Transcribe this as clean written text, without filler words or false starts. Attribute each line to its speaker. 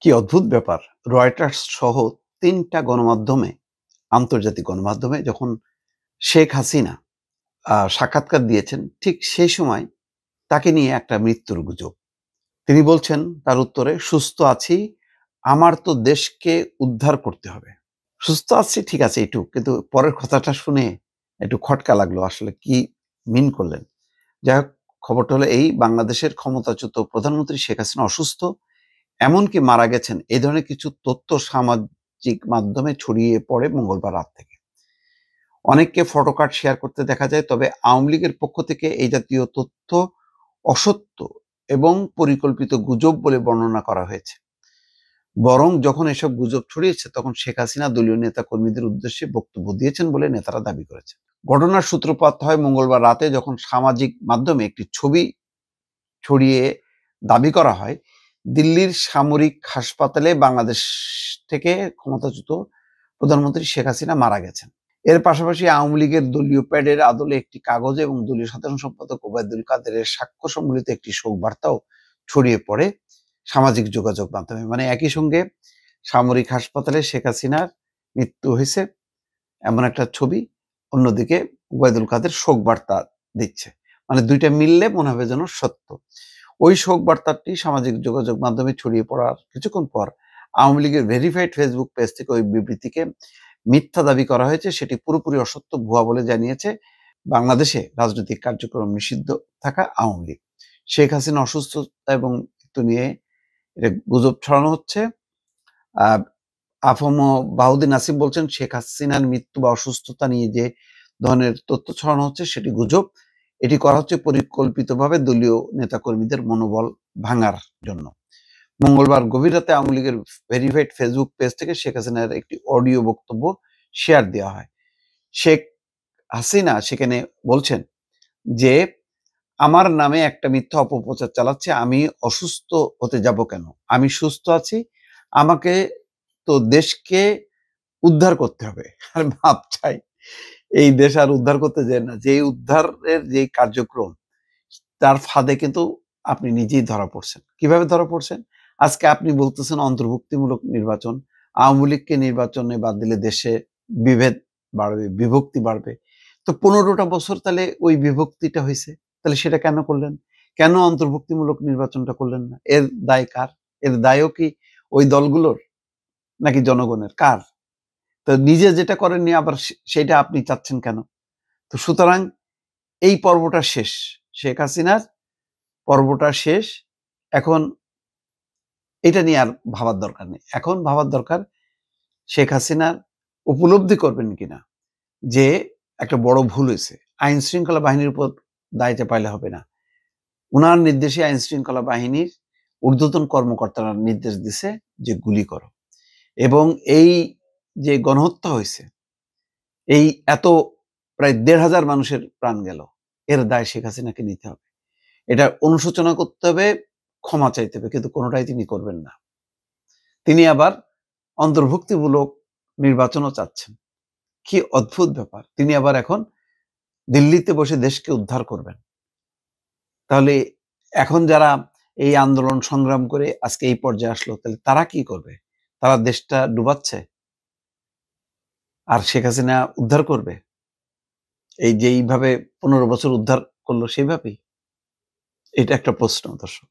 Speaker 1: কি অদ্ভুত ব্যাপার! রয়টার্স সহ ৩ টা গণমাধ্যমে, আন্তর্জাতিক গণমাধ্যমে যখন শেখ হাসিনা সাক্ষাৎকার দিয়েছেন, ঠিক সেই সময় তাকে নিয়ে একটা মৃত্যুর গুজব। তিনি বলছেন তার উত্তরে, "সুস্থ আছি, আমার তো দেশকে উদ্ধার করতে হবে।" সুস্থ আছি ঠিক আছে এইটুক, কিন্তু পরের কথাটা শুনে একটু খটকা লাগলো। আসলে কি মিন করলেন? যাই হোক, খবরটা হলো এই, বাংলাদেশের ক্ষমতাচ্যুত প্রধানমন্ত্রী শেখ হাসিনা অসুস্থ, এমনকি মারা গেছেন, এই ধরনের কিছু তথ্য সামাজিক মাধ্যমে ছড়িয়ে পড়ে মঙ্গলবার রাত থেকে। অনেককে ফটোকার্ড শেয়ার করতে দেখা যায়, তবে আওয়ামী লীগের পক্ষ থেকে এই জাতীয় তথ্য অসত্য এবং পরিকল্পিত গুজব বলে বর্ণনা করা হয়েছে। বরং যখন এসব গুজব ছড়িয়েছে, তখন শেখ হাসিনা দলীয় নেতা কর্মীদের উদ্দেশ্যে বক্তব্য দিয়েছেন বলে নেতারা দাবি করেছেন। ঘটনার সূত্রপাত হয় মঙ্গলবার রাতে, যখন সামাজিক মাধ্যমে একটি ছবি ছড়িয়ে দাবি করা হয় দিল্লির সামরিক হাসপাতালে বাংলাদেশ থেকে ক্ষমতাচ্যুত প্রধানমন্ত্রী শেখ হাসিনা মারা গেছেন। এর পাশাপাশি আওয়ামী লীগের দলীয় প্যাডের আদলে একটি কাগজে এবং দলীয় সাধারণ সম্পাদক ওবায়দুল কাদেরের সাক্ষ্য সম্বলিত একটি শোক বার্তাও ছড়িয়ে পড়ে সামাজিক যোগাযোগ মাধ্যমে। মানে একই সঙ্গে সামরিক হাসপাতালে শেখ হাসিনার মৃত্যু হয়েছে এমন একটা ছবি, অন্যদিকে ওবায়দুল কাদের শোক বার্তা দিচ্ছে। মানে দুইটা মিললে মনে হবে যেন সত্য। ওই শোক বার্তাটি সামাজিক যোগাযোগ মাধ্যমে ছড়িয়ে পড়ার কিছুক্ষণ পর আওয়ামী লীগের ভেরিফাইড ফেসবুক পেজ থেকে ওই বিবৃতিকে মিথ্যা দাবি করা হয়েছে, সেটি পুরোপুরি অসত্য, ভুয়া বলে জানিয়েছে বাংলাদেশে রাজনৈতিক কার্যক্রম নিষিদ্ধ থাকা আওয়ামী লীগ। শেখ হাসিনা অসুস্থতা এবং মৃত্যু নিয়ে এটা গুজব ছড়ানো হচ্ছে। আফম বাউদ্দিন আসিফ বলছেন, শেখ হাসিনার মৃত্যু বা অসুস্থতা নিয়ে যে ধরনের তথ্য ছড়ানো হচ্ছে সেটি গুজব। এটি করা হচ্ছে পরিকল্পিতভাবে দলীয় নেতাকর্মীদের মনোবল ভাঙার জন্য। মঙ্গলবার গভীর রাতে আওয়ামী লীগের ভেরিফাইড ফেসবুক পেজ থেকে শেখ হাসিনার একটি অডিও বক্তব্য শেয়ার দেওয়া হয়। শেখ হাসিনা সেখানে বলছেন যে, "আমার নামে একটা মিথ্যা অপপ্রচার চালাচ্ছে, আমি অসুস্থ হতে যাব কেন? আমি সুস্থ আছি, আমাকে তো দেশকে উদ্ধার করতে হবে।" আর ভাব চাই, এই দেশ আর উদ্ধার করতে যায় না। যে উদ্ধারের যে কার্যক্রম, তার ফাঁদে কিন্তু আপনি নিজেই ধরা পড়ছেন। কিভাবে ধরা পড়ছেন? আজকে আপনি বলতেছেন অন্তর্ভুক্তিমূলক নির্বাচন, আওয়ামী লীগকে নির্বাচনে বাদ দিলে দেশে বিভেদ বাড়বে, বিভক্তি বাড়বে। তো ১৫টা বছর তাহলে ওই বিভক্তিটা হইছে। তাহলে সেটা কেন করলেন? কেন অন্তর্ভুক্তিমূলক নির্বাচনটা করলেন না? এর দায় কার? এর দায়ও কি ওই দলগুলোর? নাকি জনগণের? কার? তো নিজে যেটা করেননি আবার সেইটা আপনি চাচ্ছেন কেন? তো সুতরাং এই পর্বটা শেষ। শেখ হাসিনার পর্বটা শেষ। এখন এটা নিয়ে আর ভাবার দরকার নেই। এখন ভাবার দরকার শেখ হাসিনার উপলব্ধি করবেন কিনা যে একটা বড় ভুল হইছে। আইন শৃঙ্খলা বাহিনীর উপর দায় চাপাইলে হবে না। উনার নির্দেশে আইন শৃঙ্খলা বাহিনীর ঊর্ধ্বতন কর্মকর্তারা নির্দেশ দিছে যে গুলি করো। এবং এই যে গণহত্যা হইছে, এই এত প্রায় ১,৫০০ মানুষের প্রাণ গেল, এর দায় শেখ হাসিনাকে নিতে হবে। এটা অনুশোচনা করতে হবে, ক্ষমা চাইতে হবে, কিন্তু কোনোটাই তিনি করবেন না। তিনি আবার অন্তর্ভুক্তিমূলক নির্বাচনও চাচ্ছেন। কি অদ্ভুত ব্যাপার! তিনি আবার এখন দিল্লিতে বসে দেশকে উদ্ধার করবেন। তাহলে এখন যারা এই আন্দোলন সংগ্রাম করে আজকে এই পর্যায়ে আসলো, তাহলে তারা কি করবে? তারা দেশটা ডুবাচ্ছে? আর শেখ হাসিনা উদ্ধার করবে? এই যে এইভাবে ১৫ বছর উদ্ধার করলো সেইভাবেই? এটা একটা প্রশ্ন, দর্শক।